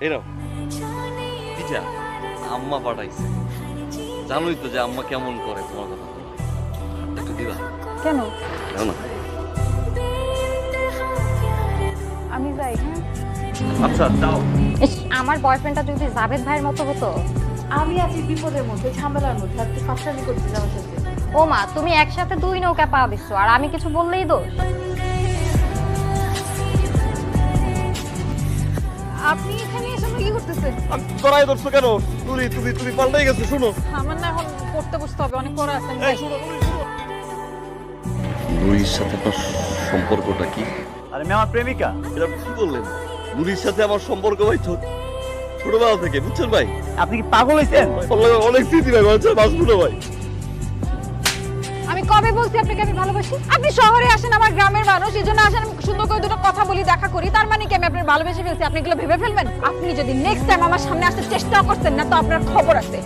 এই নাও পিঠা আম্মা পাঠাইছে। জানোই তো যে আম্মা কেমন করে তোমার কথা বলে। একটু দিবা? কেন? দাও না। আমি যাই। হ্যাঁ, আচ্ছা দাও। ইস, আমার বয়ফ্রেন্ডটা যদি জাভেদ ভাইয়ের মতো হতো। আমি আছি বিপদের মধ্যে, ঝামেলার মধ্যে, আর তুই ফাঁসামি করছিস আমার সাথে। ও মা, তুমি একসাথে দুই নৌকা পা দিচ্ছ আর আমি কিছু বললেই দোষ। আপনি এখানে এসে আমরা কি করতেছেন? আমি তোরাই ধরছো কেন? তুমি পাল্টাই গেছো। শুনো, আমার না এখন পড়তে বসতে হবে, অনেক পড়া আছে। নুরির সাথে আপনার সম্পর্কটা কি? আরে মেয়ে আমার প্রেমিকা। এটা আপনি কি বললেন? নুরির সাথে আমার সম্পর্ক ভাই ছোটবেলা থেকে, বুঝছেন ভাই? আপনি কি পাগল হয়েছেন? অনেক স্মৃতি ভাই, বাচ্চা বাঁচবো না ভাই। আমি কবে বলছি আপনাকে আমি ভালোবাসি? আপনি শহরে আসেন, আমার গ্রামের মানুষ, এই জন্য আসেন, আমি সুন্দর করে দুটো কথা বলি, দেখা করি, তার মানে কি আমি আপনার ভালোবেসে ফেলছি? আপনি এগুলো ভেবে ফেলবেন? আপনি যদি নেক্সট টাইম আমার সামনে আসতে চেষ্টা করছেন না, তো আপনার খবর আছে।